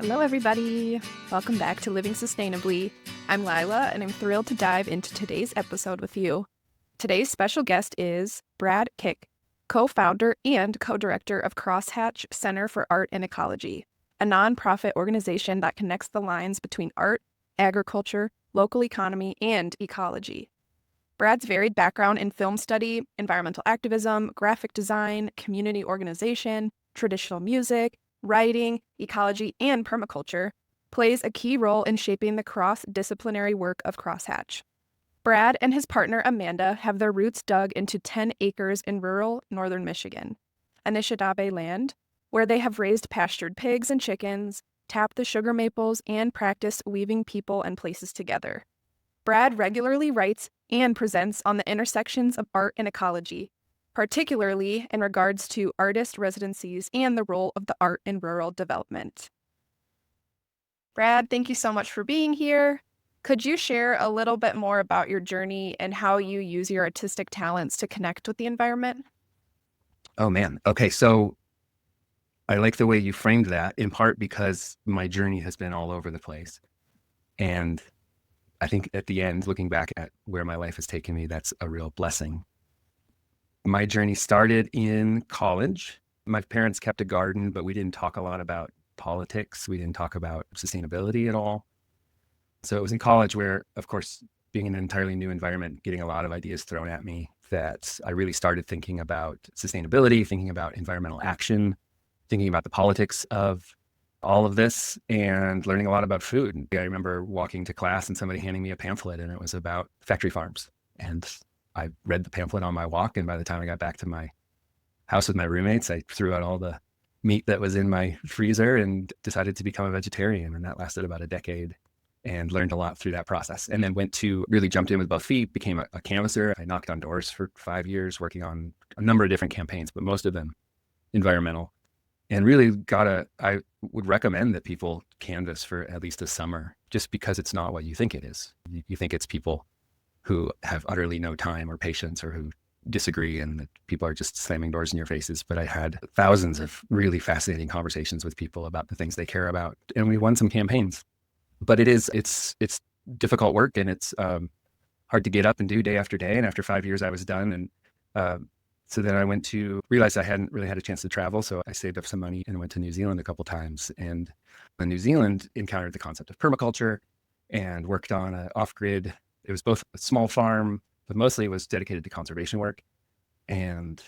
Hello, everybody. Welcome back to Living Sustainably. I'm Lila, and I'm thrilled to dive into today's episode with you. Today's special guest is Brad Kik, co-founder and co-director of Crosshatch Center for Art and Ecology, a nonprofit organization that connects the lines between art, agriculture, local economy, and ecology. Brad's varied background in film study, environmental activism, graphic design, community organization, traditional music, writing, ecology, and permaculture plays a key role in shaping the cross-disciplinary work of Crosshatch. Brad and his partner Amanda have their roots dug into 10 acres in rural northern Michigan, Anishinaabe land, where they have raised pastured pigs and chickens, tapped the sugar maples, and practiced weaving people and places together. Brad regularly writes and presents on the intersections of art and ecology, particularly in regards to artist residencies and the role of the art in rural development. Brad, thank you so much for being here. Could you share a little bit more about your journey and how you use your artistic talents to connect with the environment? Oh, man. Okay. So I like the way you framed that, in part because my journey has been all over the place. And I think at the end, looking back at where my life has taken me, that's a real blessing. My journey started in college. My parents kept a garden, but we didn't talk a lot about politics. We didn't talk about sustainability at all. So it was in college where, of course, being in an entirely new environment, getting a lot of ideas thrown at me, that I really started thinking about sustainability, thinking about environmental action, thinking about the politics of all of this, and learning a lot about food. I remember walking to class and somebody handing me a pamphlet, and it was about factory farms. And I read the pamphlet on my walk, and by the time I got back to my house with my roommates, I threw out all the meat that was in my freezer and decided to become a vegetarian. And that lasted about a decade, and learned a lot through that process. And then really jumped in with both feet, became a canvasser. I knocked on doors for 5 years, working on a number of different campaigns, but most of them environmental. And really I would recommend that people canvas for at least a summer, just because it's not what you think it is. You think it's people who have utterly no time or patience, or who disagree, and that people are just slamming doors in your faces. But I had thousands of really fascinating conversations with people about the things they care about. And we won some campaigns. But it's difficult work, and it's hard to get up and do day after day. And after 5 years, I was done. And so then I realized I hadn't really had a chance to travel. So I saved up some money and went to New Zealand a couple times. And in New Zealand, encountered the concept of permaculture and worked on an off-grid. It was both a small farm, but mostly it was dedicated to conservation work, and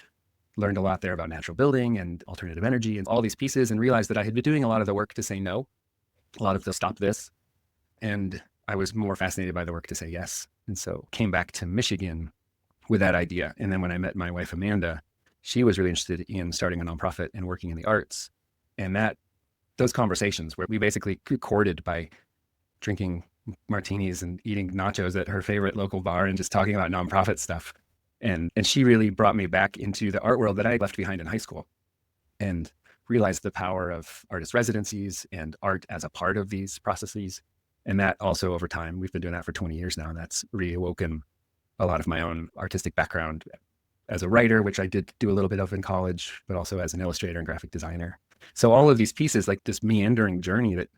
learned a lot there about natural building and alternative energy and all these pieces, and realized that I had been doing a lot of the work to say no, a lot of the stop this. And I was more fascinated by the work to say yes. And so came back to Michigan with that idea. And then when I met my wife, Amanda, she was really interested in starting a nonprofit and working in the arts. And those conversations where we basically courted by drinking martinis and eating nachos at her favorite local bar and just talking about nonprofit stuff. And she really brought me back into the art world that I left behind in high school, and realized the power of artist residencies and art as a part of these processes. And that also, over time, we've been doing that for 20 years now. And that's reawoken a lot of my own artistic background as a writer, which I did do a little bit of in college, but also as an illustrator and graphic designer. So all of these pieces, like this meandering journey that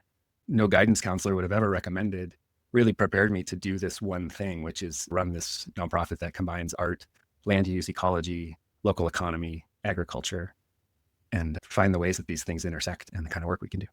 no guidance counselor would have ever recommended, really prepared me to do this one thing, which is run this nonprofit that combines art, land use, ecology, local economy, agriculture, and find the ways that these things intersect and the kind of work we can do.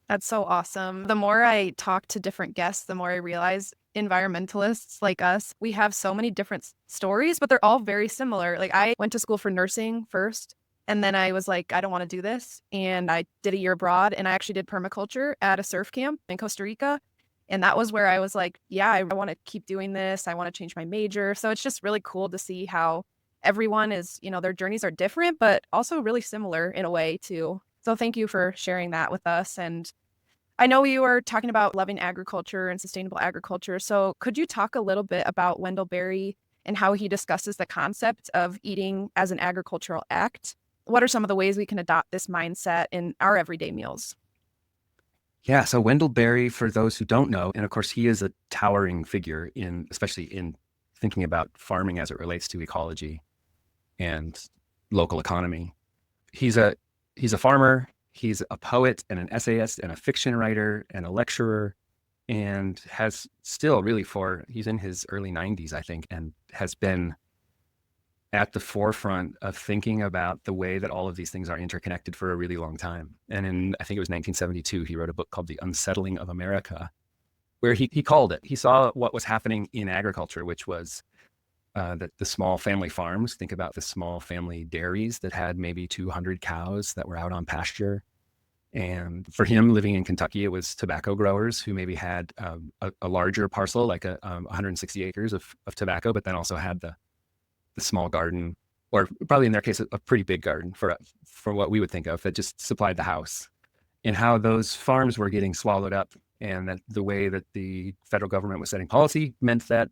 That's so awesome. The more I talk to different guests, the more I realize environmentalists like us, we have so many different stories, but they're all very similar. Like, I went to school for nursing first, and then I was like, I don't want to do this. And I did a year abroad, and I actually did permaculture at a surf camp in Costa Rica. And that was where I was like, yeah, I want to keep doing this. I want to change my major. So it's just really cool to see how everyone is, their journeys are different, but also really similar in a way too. So thank you for sharing that with us. And I know you were talking about loving agriculture and sustainable agriculture. So could you talk a little bit about Wendell Berry and how he discusses the concept of eating as an agricultural act? What are some of the ways we can adopt this mindset in our everyday meals? Yeah. So Wendell Berry, for those who don't know, and of course, he is a towering figure especially in thinking about farming as it relates to ecology and local economy. He's a farmer. He's a poet and an essayist and a fiction writer and a lecturer, and has still really he's in his early 90s, I think, and has been at the forefront of thinking about the way that all of these things are interconnected for a really long time. And I think it was 1972, he wrote a book called The Unsettling of America, where he called it. He saw what was happening in agriculture, which was the small family farms. Think about the small family dairies that had maybe 200 cows that were out on pasture. And for him, living in Kentucky, it was tobacco growers who maybe had a larger parcel, like 160 acres of tobacco, but then also had the small garden, or probably in their case, a pretty big garden for what we would think of, that just supplied the house. And how those farms were getting swallowed up, and that the way that the federal government was setting policy meant that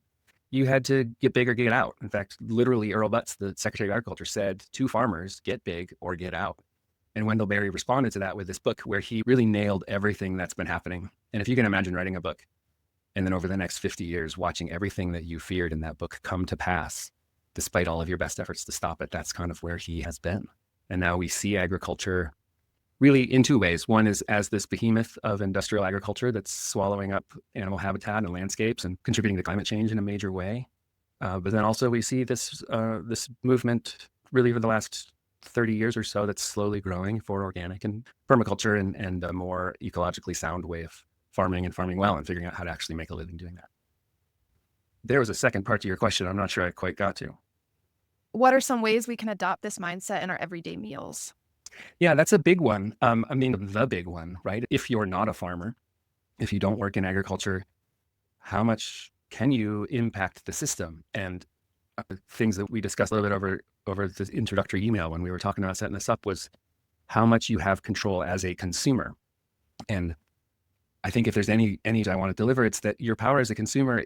you had to get big or get out. In fact, literally, Earl Butz, the Secretary of Agriculture, said to farmers, get big or get out. And Wendell Berry responded to that with this book where he really nailed everything that's been happening. And if you can imagine writing a book and then over the next 50 years, watching everything that you feared in that book come to pass, despite all of your best efforts to stop it, that's kind of where he has been. And now we see agriculture really in two ways. One is as this behemoth of industrial agriculture that's swallowing up animal habitat and landscapes and contributing to climate change in a major way. But then also we see this movement really for the last 30 years or so that's slowly growing for organic and permaculture and a more ecologically sound way of farming and farming well and figuring out how to actually make a living doing that. There was a second part to your question I'm not sure I quite got to. What are some ways we can adopt this mindset in our everyday meals? Yeah, that's a big one. The big one, right? If you're not a farmer, if you don't work in agriculture, how much can you impact the system? And things that we discussed a little bit over this introductory email when we were talking about setting this up was how much you have control as a consumer. And I think if there's any I want to deliver, it's that your power as a consumer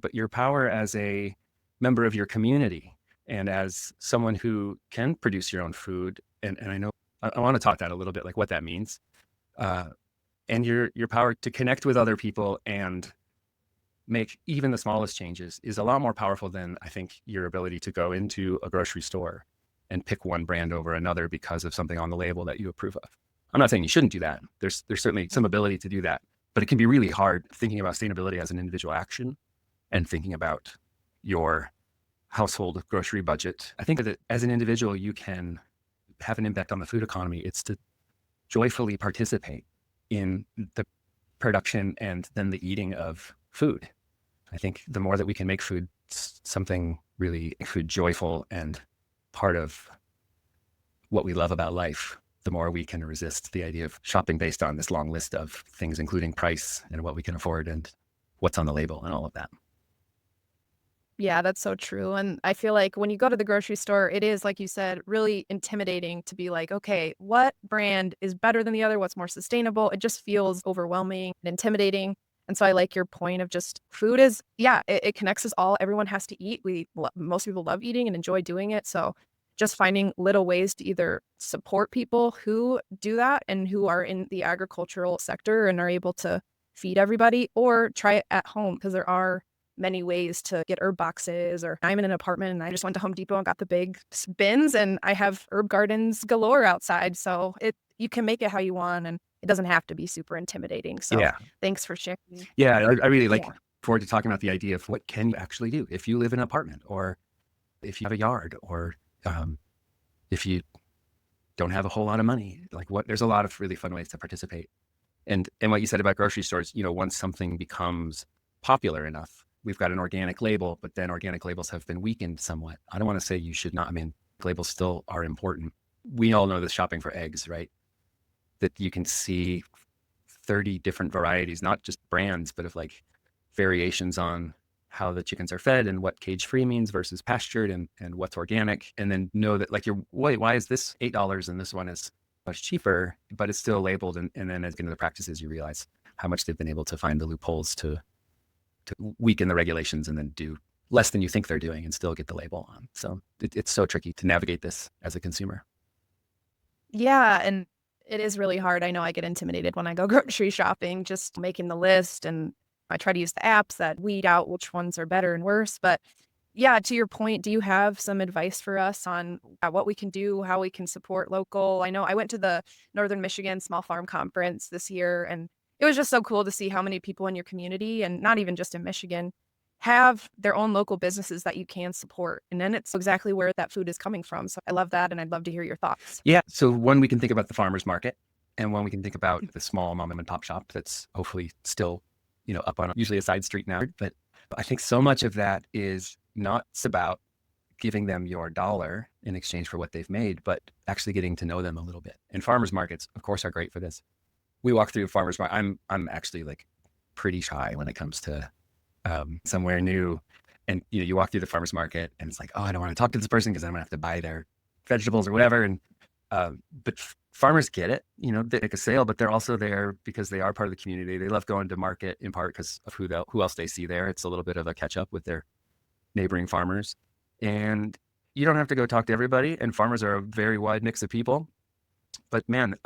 but your power as a member of your community and as someone who can produce your own food. And I know I want to talk that a little bit, like what that means. And your power to connect with other people and make even the smallest changes is a lot more powerful than I think your ability to go into a grocery store and pick one brand over another because of something on the label that you approve of. I'm not saying you shouldn't do that. There's certainly some ability to do that, but it can be really hard thinking about sustainability as an individual action and thinking about your household grocery budget. I think that as an individual, you can have an impact on the food economy. It's to joyfully participate in the production and then the eating of food. I think the more that we can make food something really food joyful and part of what we love about life, the more we can resist the idea of shopping based on this long list of things, including price and what we can afford and what's on the label and all of that. Yeah, that's so true. And I feel like when you go to the grocery store, it is, like you said, really intimidating to be like, okay, what brand is better than the other? What's more sustainable? It just feels overwhelming and intimidating. And so I like your point of just food is, it connects us all. Everyone has to eat. Most people love eating and enjoy doing it. So just finding little ways to either support people who do that and who are in the agricultural sector and are able to feed everybody, or try it at home, because there are many ways to get herb boxes. Or I'm in an apartment and I just went to Home Depot and got the big bins, and I have herb gardens galore outside. So you can make it how you want, and it doesn't have to be super intimidating. So Yeah. Thanks for sharing. Yeah, I really like forward to talking about the idea of what can you actually do if you live in an apartment, or if you have a yard, or if you don't have a whole lot of money. There's a lot of really fun ways to participate. And what you said about grocery stores, once something becomes popular enough, we've got an organic label, but then organic labels have been weakened somewhat. I don't want to say you should not. I mean, labels still are important. We all know this shopping for eggs, right? That you can see 30 different varieties, not just brands, but of variations on how the chickens are fed and what cage-free means versus pastured and what's organic. And then know that why is this $8 and this one is much cheaper, but it's still labeled. And then as into the practices, you realize how much they've been able to find the loopholes to weaken the regulations and then do less than you think they're doing and still get the label on. So it's so tricky to navigate this as a consumer. Yeah, and it is really hard. I know I get intimidated when I go grocery shopping, just making the list, and I try to use the apps that weed out which ones are better and worse. But Yeah, to your point, do you have some advice for us on what we can do, how we can support local? I know I went to the Northern Michigan Small Farm Conference this year, and it was just so cool to see how many people in your community, and not even just in Michigan, have their own local businesses that you can support. And then it's exactly where that food is coming from. So I love that, and I'd love to hear your thoughts. Yeah. So one, we can think about the farmer's market, and one, we can think about the small mom and pop shop that's hopefully still, up on usually a side street now. But I think so much of that is not about giving them your dollar in exchange for what they've made, but actually getting to know them a little bit. And farmers markets, of course, are great for this. We walk through a farmers market. I'm actually like pretty shy when it comes to somewhere new. And you walk through the farmers market, and it's like, oh, I don't want to talk to this person because I'm gonna have to buy their vegetables or whatever. And but farmers get it. They make a sale, but they're also there because they are part of the community. They love going to market in part because of who else they see there. It's a little bit of a catch up with their neighboring farmers. And you don't have to go talk to everybody. And farmers are a very wide mix of people. But man,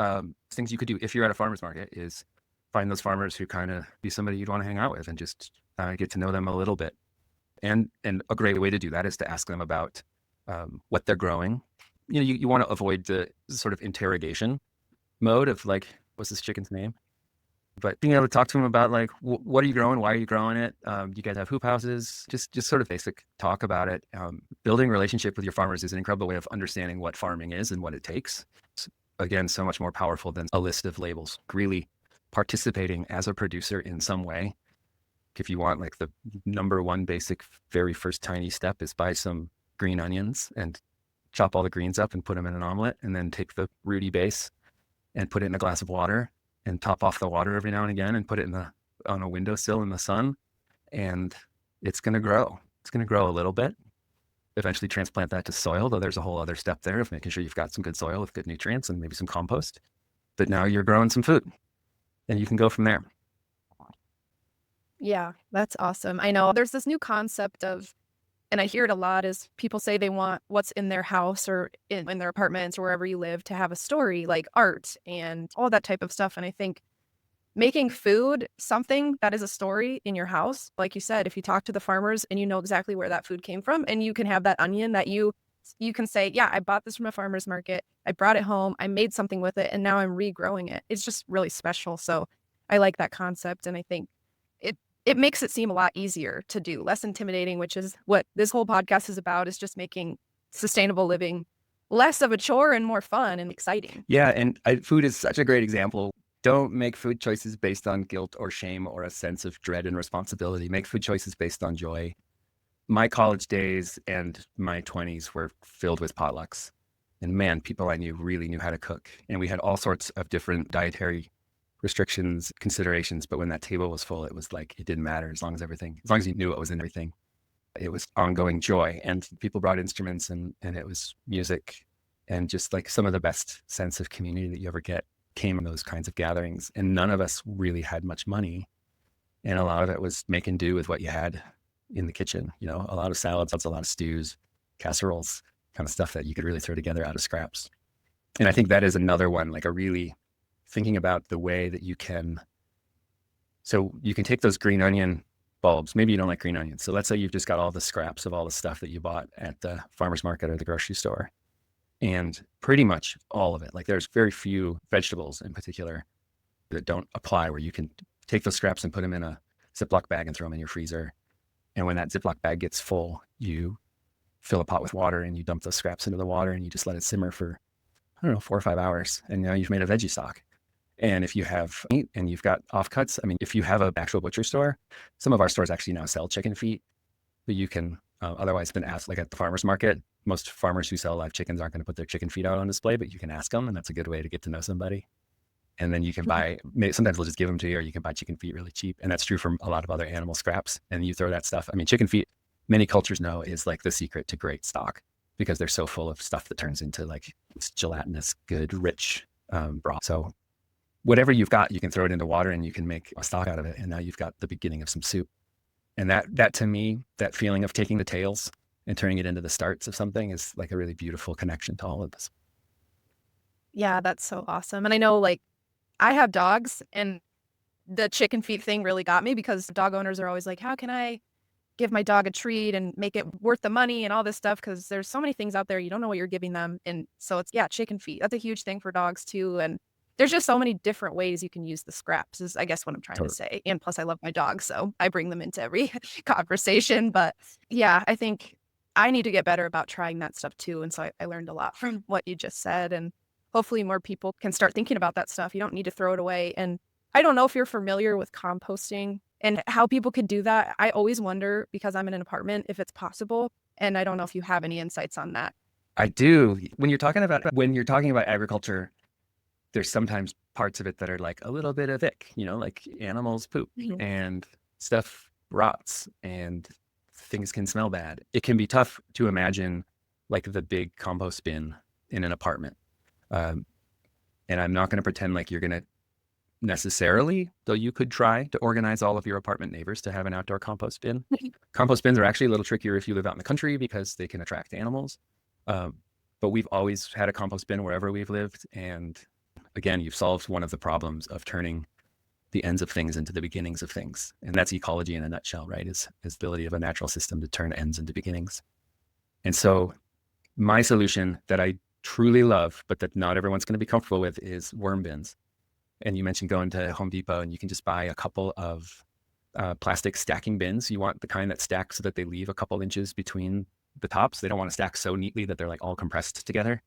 things you could do if you're at a farmer's market is find those farmers who kind of be somebody you'd want to hang out with and just get to know them a little bit. And a great way to do that is to ask them about what they're growing. You want to avoid the sort of interrogation mode of like, what's this chicken's name? But being able to talk to them about like, what are you growing? Why are you growing it? Do you guys have hoop houses? Just sort of basic talk about it. Building a relationship with your farmers is an incredible way of understanding what farming is and what it takes. It's, again, so much more powerful than a list of labels. Really participating as a producer in some way. If you want, like the number one basic, very first tiny step is buy some green onions and chop all the greens up and put them in an omelet, and then take the rooty base and put it in a glass of water and top off the water every now and again and put it on a windowsill in the sun. And it's going to grow. It's going to grow a little bit. Eventually transplant that to soil, though there's a whole other step there of making sure you've got some good soil with good nutrients and maybe some compost. But now you're growing some food, and you can go from there. Yeah, that's awesome. I know there's this new concept of, and I hear it a lot, is people say they want what's in their house or in their apartments or wherever you live to have a story, like art and all that type of stuff. And I think making food something that is a story in your house, like you said, if you talk to the farmers and you know exactly where that food came from, and you can have that onion that you can say, yeah, I bought this from a farmer's market, I brought it home, I made something with it, and now I'm regrowing it. It's just really special. So I like that concept, and I think it makes it seem a lot easier to do, less intimidating, which is what this whole podcast is about, is just making sustainable living less of a chore and more fun and exciting. Yeah, and food is such a great example. Don't make food choices based on guilt or shame or a sense of dread and responsibility. Make food choices based on joy. My college days and my 20s were filled with potlucks. And man, people I knew really knew how to cook. And we had all sorts of different dietary restrictions, considerations. But when that table was full, it was like, it didn't matter as long as you knew what was in everything. It was ongoing joy. And people brought instruments, and it was music. And just like some of the best sense of community that you ever get came in those kinds of gatherings. And none of us really had much money. And a lot of it was making do with what you had in the kitchen. A lot of salads, a lot of stews, casseroles, kind of stuff that you could really throw together out of scraps. And I think that is another one, like a really thinking about the way that you can take those green onion bulbs. Maybe you don't like green onions. So let's say you've just got all the scraps of all the stuff that you bought at the farmer's market or the grocery store. And pretty much all of it, like there's very few vegetables in particular that don't apply, where you can take those scraps and put them in a Ziploc bag and throw them in your freezer. And when that Ziploc bag gets full, you fill a pot with water and you dump those scraps into the water and you just let it simmer for, 4 or 5 hours. And now you've made a veggie stock. And if you have meat and you've got offcuts, if you have an actual butcher store, some of our stores actually now sell chicken feet, but you can otherwise been asked, like at the farmer's market, most farmers who sell live chickens aren't going to put their chicken feet out on display, but you can ask them, and that's a good way to get to know somebody. And then you can buy, sometimes they'll just give them to you, or you can buy chicken feet really cheap. And that's true for a lot of other animal scraps. And you throw that stuff. Chicken feet, many cultures know, is like the secret to great stock, because they're so full of stuff that turns into like this gelatinous, good, rich broth. So whatever you've got, you can throw it into water and you can make a stock out of it. And now you've got the beginning of some soup. And that to me, that feeling of taking the tails and turning it into the starts of something is like a really beautiful connection to all of this. Yeah, that's so awesome. And I know, like, I have dogs, and the chicken feet thing really got me, because dog owners are always like, how can I give my dog a treat and make it worth the money and all this stuff, because there's so many things out there you don't know what you're giving them. And so it's, yeah, chicken feed. That's a huge thing for dogs too. And there's just so many different ways you can use the scraps is I guess what I'm trying to say. And plus I love my dogs, so I bring them into every conversation. But yeah, I think I need to get better about trying that stuff too. And so I learned a lot from what you just said. And hopefully more people can start thinking about that stuff. You don't need to throw it away. And I don't know if you're familiar with composting and how people could do that. I always wonder, because I'm in an apartment, if it's possible. And I don't know if you have any insights on that. I do. When you're talking about agriculture, there's sometimes parts of it that are like a little bit of ick, like animals poop and stuff rots and things can smell bad. It can be tough to imagine like the big compost bin in an apartment. And I'm not going to pretend like you're going to necessarily, though you could try to organize all of your apartment neighbors to have an outdoor compost bin. Compost bins are actually a little trickier if you live out in the country because they can attract animals. But we've always had a compost bin wherever we've lived. And again, you've solved one of the problems of turning the ends of things into the beginnings of things. And that's ecology in a nutshell, right? Is the ability of a natural system to turn ends into beginnings. And so my solution that I truly love, but that not everyone's going to be comfortable with, is worm bins. And you mentioned going to Home Depot and you can just buy a couple of plastic stacking bins. You want the kind that stack so that they leave a couple inches between the tops. They don't want to stack so neatly that they're like all compressed together.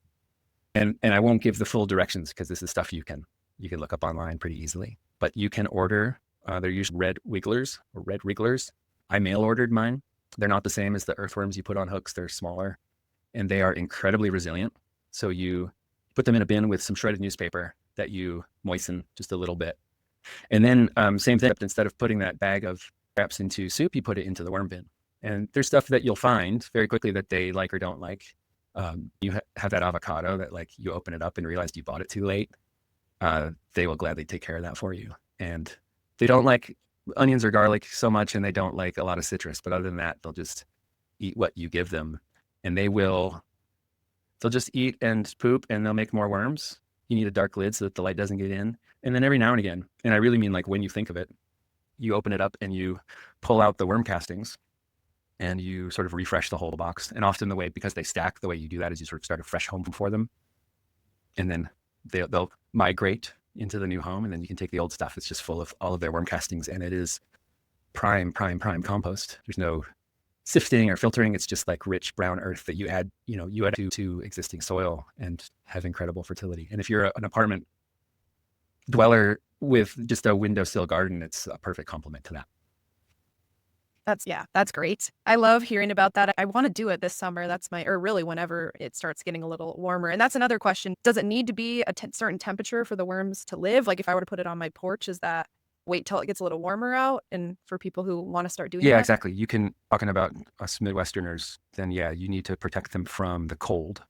And I won't give the full directions because this is stuff you can look up online pretty easily. But you can order, they're usually red wigglers. I mail ordered mine. They're not the same as the earthworms you put on hooks. They're smaller and they are incredibly resilient. So you put them in a bin with some shredded newspaper that you moisten just a little bit. And then same thing, instead of putting that bag of scraps into soup, you put it into the worm bin. And there's stuff that you'll find very quickly that they like or don't like. You have that avocado that like you open it up and realized you bought it too late. They will gladly take care of that for you. And they don't like onions or garlic so much, and they don't like a lot of citrus. But other than that, they'll just eat what you give them. And they'll just eat and poop, and they'll make more worms. You need a dark lid so that the light doesn't get in. And then every now and again, and I really mean like when you think of it, you open it up and you pull out the worm castings and you sort of refresh the whole box. And often because they stack, the way you do that is you sort of start a fresh home for them. And then they'll migrate into the new home, and then you can take the old stuff. It's just full of all of their worm castings, and it is prime compost. There's no sifting or filtering. It's just like rich brown earth that you add to existing soil and have incredible fertility. And if you're an apartment dweller with just a windowsill garden, it's a perfect complement to that. That's great. I love hearing about that. I want to do it this summer. Or really whenever it starts getting a little warmer. And that's another question. Does it need to be a certain temperature for the worms to live? Like if I were to put it on my porch, is that wait till it gets a little warmer out? And for people who want to start doing that? Yeah, exactly. You can, talking about us Midwesterners, then yeah, you need to protect them from the cold.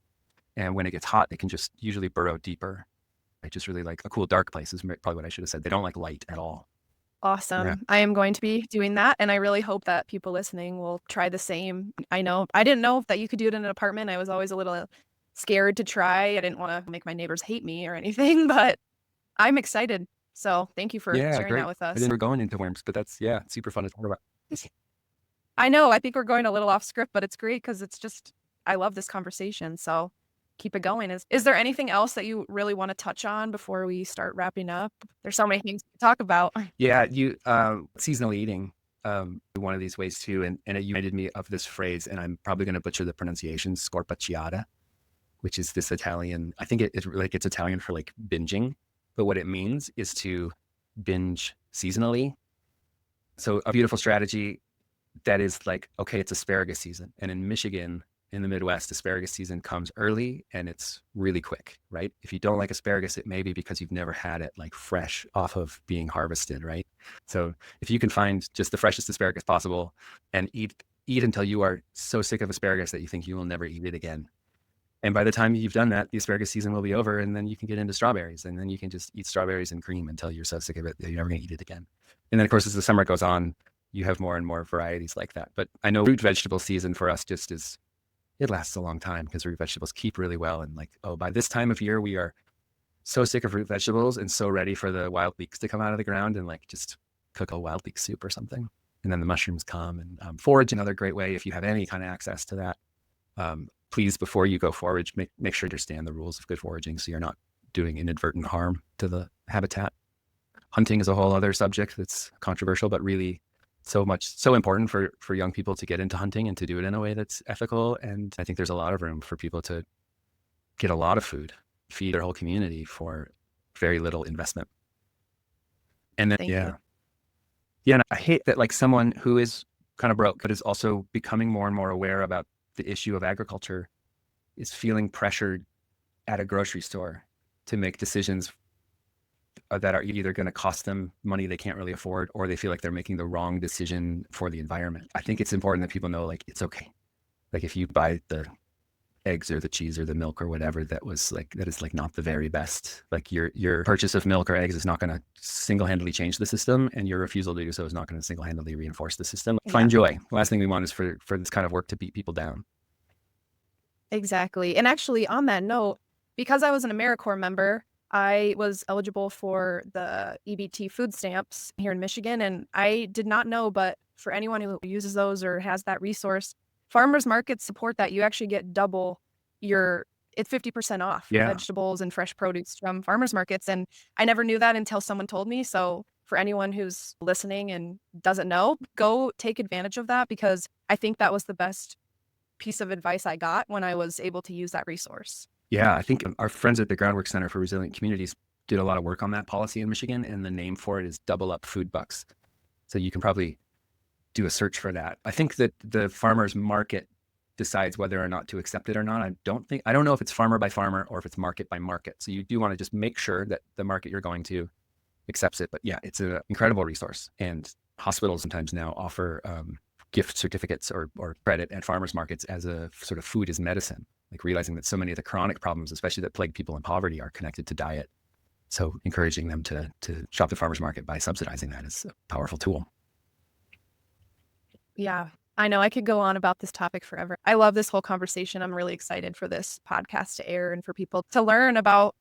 And when it gets hot, they can just usually burrow deeper. I just really like a cool dark place is probably what I should have said. They don't like light at all. Awesome. Yeah. I am going to be doing that. And I really hope that people listening will try the same. I didn't know that you could do it in an apartment. I was always a little scared to try. I didn't want to make my neighbors hate me or anything, but I'm excited. So thank you for sharing that with us. I didn't we're going into worms, but that's, super fun to talk about. I know. I think we're going a little off script, but it's great because I love this conversation. So keep it going. Is there anything else that you really want to touch on before we start wrapping up? There's so many things to talk about. Yeah, seasonal eating, one of these ways too, and it reminded me of this phrase, and I'm probably going to butcher the pronunciation, scorpacciata, which is this Italian. I think it's Italian for like binging, but what it means is to binge seasonally. So a beautiful strategy that is like, okay, it's asparagus season, and in Michigan, in the Midwest, asparagus season comes early and it's really quick, right? If you don't like asparagus, it may be because you've never had it like fresh off of being harvested, right? So if you can find just the freshest asparagus possible and eat until you are so sick of asparagus that you think you will never eat it again. And by the time you've done that, the asparagus season will be over, and then you can get into strawberries, and then you can just eat strawberries and cream until you're so sick of it that you're never going to eat it again. And then of course, as the summer goes on, you have more and more varieties like that. But I know root vegetable season for us it lasts a long time because root vegetables keep really well. And like, by this time of year, we are so sick of root vegetables and so ready for the wild leeks to come out of the ground and like just cook a wild leek soup or something. and then the mushrooms come. And forage, another great way if you have any kind of access to that. Please, before you go forage, make sure you understand the rules of good foraging so you're not doing inadvertent harm to the habitat. Hunting is a whole other subject that's controversial, but really so important for young people to get into hunting and to do it in a way that's ethical. And I think there's a lot of room for people to get a lot of food, feed their whole community for very little investment. And then, Thank you. Yeah. And I hate that like someone who is kind of broke, but is also becoming more and more aware about the issue of agriculture is feeling pressured at a grocery store to make decisions that are either going to cost them money they can't really afford, or they feel like they're making the wrong decision for the environment. I think it's important that people know, like, it's okay. Like if you buy the eggs or the cheese or the milk or whatever that is like not the very best, like your purchase of milk or eggs is not going to single-handedly change the system, and your refusal to do so is not going to single-handedly reinforce the system. Yeah. Find joy. The last thing we want is for this kind of work to beat people down. Exactly. And actually, on that note, because I was an AmeriCorps member, I was eligible for the EBT food stamps here in Michigan. And I did not know, but for anyone who uses those or has that resource, farmers markets support that. You actually get double it's 50% off vegetables and fresh produce from farmers markets. And I never knew that until someone told me. So for anyone who's listening and doesn't know, go take advantage of that, because I think that was the best piece of advice I got when I was able to use that resource. Yeah, I think our friends at the Groundwork Center for Resilient Communities did a lot of work on that policy in Michigan, and the name for it is Double Up Food Bucks. So you can probably do a search for that. I think that the farmers market decides whether or not to accept it or not. I don't know if it's farmer by farmer or if it's market by market. So you do want to just make sure that the market you're going to accepts it. But yeah, it's an incredible resource. And hospitals sometimes now offer gift certificates or credit at farmers markets as a sort of food is medicine, like realizing that so many of the chronic problems, especially that plague people in poverty, are connected to diet. So encouraging them to shop the farmers market by subsidizing that is a powerful tool. Yeah, I know I could go on about this topic forever. I love this whole conversation. I'm really excited for this podcast to air and for people to learn about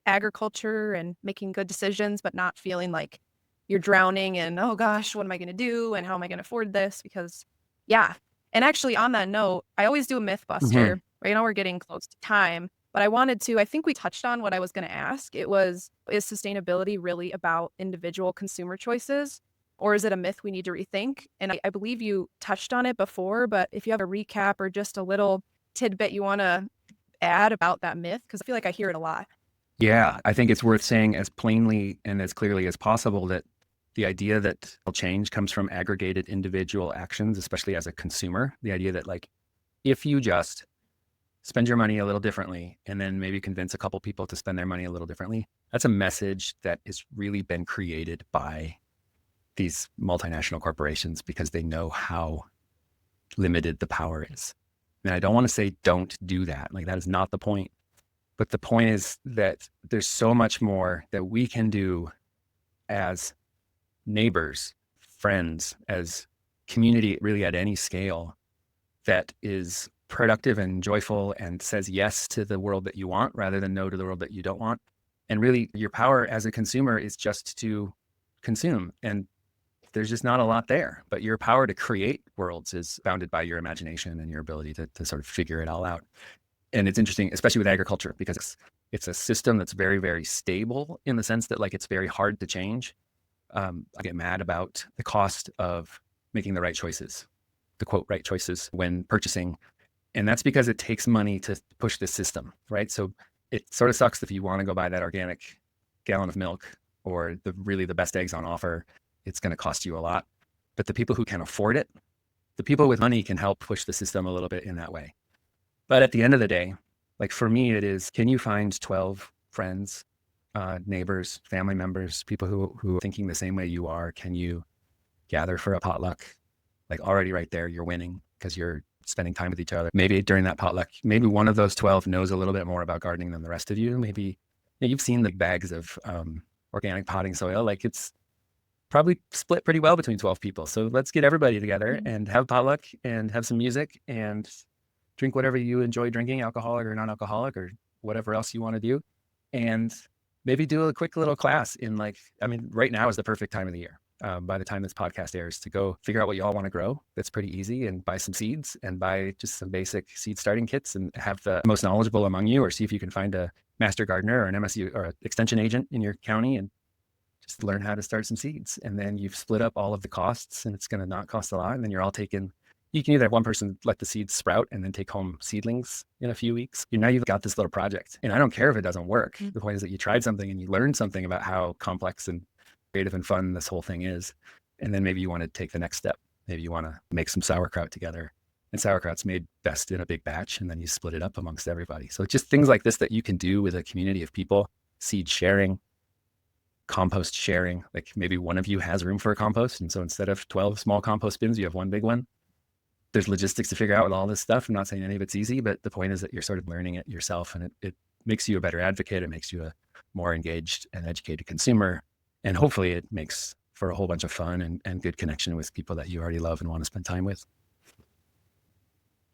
agriculture and making good decisions, but not feeling like you're drowning in, oh gosh, what am I going to do? And how am I going to afford this? Because yeah. And actually on that note, I always do a myth buster. Right now we're getting close to time, but I think we touched on what I was going to ask. It was, is sustainability really about individual consumer choices, or is it a myth we need to rethink? And I believe you touched on it before, but if you have a recap or just a little tidbit you want to add about that myth, because I feel like I hear it a lot. Yeah, I think it's worth saying as plainly and as clearly as possible that the idea that change comes from aggregated individual actions, especially as a consumer. The idea that like, if you just spend your money a little differently and then maybe convince a couple people to spend their money a little differently, that's a message that has really been created by these multinational corporations because they know how limited the power is. And I don't want to say don't do that. Like, that is not the point. But the point is that there's so much more that we can do as neighbors, friends, as community, really at any scale, that is productive and joyful and says yes to the world that you want rather than no to the world that you don't want. And really, your power as a consumer is just to consume. And there's just not a lot there. But your power to create worlds is bounded by your imagination and your ability to sort of figure it all out. And it's interesting, especially with agriculture, because it's a system that's very, very stable in the sense that like it's very hard to change. I get mad about the cost of making the right choices, the quote, right choices when purchasing. And that's because it takes money to push this system, right? So it sort of sucks if you want to go buy that organic gallon of milk or the best eggs on offer. It's going to cost you a lot. But the people who can afford it, the people with money can help push the system a little bit in that way. But at the end of the day, like for me, it is, can you find 12 friends, neighbors, family members, people who are thinking the same way you are? Can you gather for a potluck? Like already right there, you're winning because you're spending time with each other. Maybe during that potluck, maybe one of those 12 knows a little bit more about gardening than the rest of you. Maybe you've seen the bags of organic potting soil. Like it's probably split pretty well between 12 people. So let's get everybody together and have potluck and have some music and drink whatever you enjoy drinking, alcoholic or non-alcoholic or whatever else you want to do. And maybe do a quick little class in right now is the perfect time of the year. by the time this podcast airs, to go figure out what you all want to grow. That's pretty easy, and buy some seeds and buy just some basic seed starting kits and have the most knowledgeable among you, or see if you can find a master gardener or an MSU or an extension agent in your county and just learn how to start some seeds. And then you've split up all of the costs and it's going to not cost a lot. And then you're all taking, you can either have one person let the seeds sprout and then take home seedlings in a few weeks. Now you've got this little project, and I don't care if it doesn't work. The point is that you tried something and you learned something about how complex and creative and fun this whole thing is. And then maybe you want to take the next step. Maybe you want to make some sauerkraut together, and sauerkraut's made best in a big batch, and then you split it up amongst everybody. So just things like this that you can do with a community of people: seed sharing, compost sharing. Like maybe one of you has room for a compost, and so instead of 12 small compost bins, you have one big one. There's logistics to figure out with all this stuff. I'm not saying any of it's easy, but the point is that you're sort of learning it yourself, and it makes you a better advocate. It makes you a more engaged and educated consumer. And hopefully it makes for a whole bunch of fun and good connection with people that you already love and want to spend time with.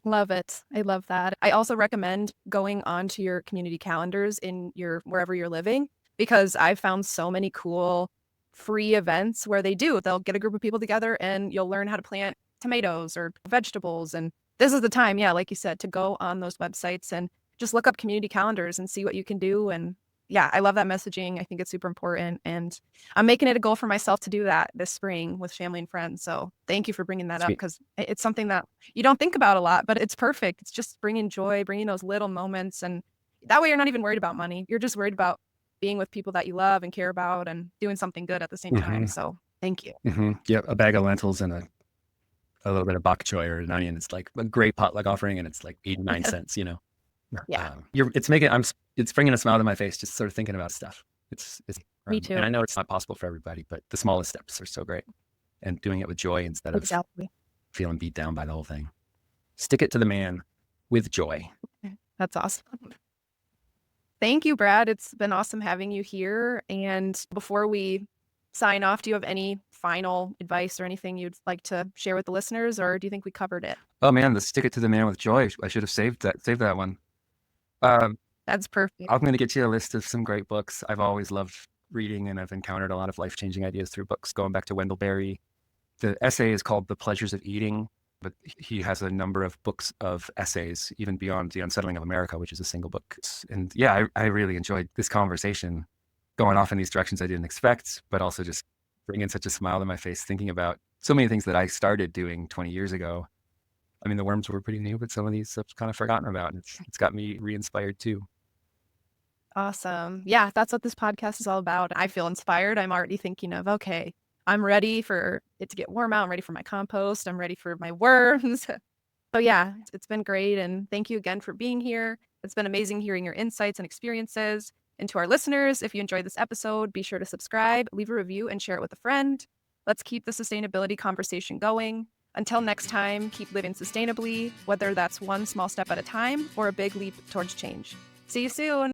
Love it. I love that. I also recommend going onto your community calendars in your wherever you're living, because I've found so many cool free events where they'll get a group of people together and you'll learn how to plant tomatoes or vegetables. And this is the time, yeah, like you said, to go on those websites and just look up community calendars and see what you can do. And yeah, I love that messaging. I think it's super important. And I'm making it a goal for myself to do that this spring with family and friends. So thank you for bringing that up, because it's something that you don't think about a lot, but it's perfect. It's just bringing joy, bringing those little moments. And that way you're not even worried about money. You're just worried about being with people that you love and care about and doing something good at the same time. So thank you. Yeah, a bag of lentils and a little bit of bok choy or an onion. It's like a great potluck offering, and it's like 89 cents, Yeah. It's bringing a smile to my face just sort of thinking about stuff. It's Me too. And I know it's not possible for everybody, but the smallest steps are so great, and doing it with joy instead of feeling beat down by the whole thing. Stick it to the man with joy. That's awesome. Thank you, Brad. It's been awesome having you here. And before we sign off, do you have any final advice or anything you'd like to share with the listeners, or do you think we covered it? Oh man, the stick it to the man with joy. I should have saved that one. That's perfect. I'm going to get you a list of some great books. I've always loved reading, and I've encountered a lot of life-changing ideas through books, going back to Wendell Berry. The essay is called The Pleasures of Eating, but he has a number of books of essays, even beyond The Unsettling of America, which is a single book. And yeah, I really enjoyed this conversation, going off in these directions I didn't expect, but also just bringing such a smile to my face, thinking about so many things that I started doing 20 years ago. I mean, the worms were pretty new, but some of these I've kind of forgotten about, and it's got me re-inspired too. Awesome. Yeah, that's what this podcast is all about. I feel inspired. I'm already thinking of, okay, I'm ready for it to get warm out. I'm ready for my compost. I'm ready for my worms. So yeah, it's been great. And thank you again for being here. It's been amazing hearing your insights and experiences. And to our listeners, if you enjoyed this episode, be sure to subscribe, leave a review, and share it with a friend. Let's keep the sustainability conversation going. Until next time, keep living sustainably, whether that's one small step at a time or a big leap towards change. See you soon.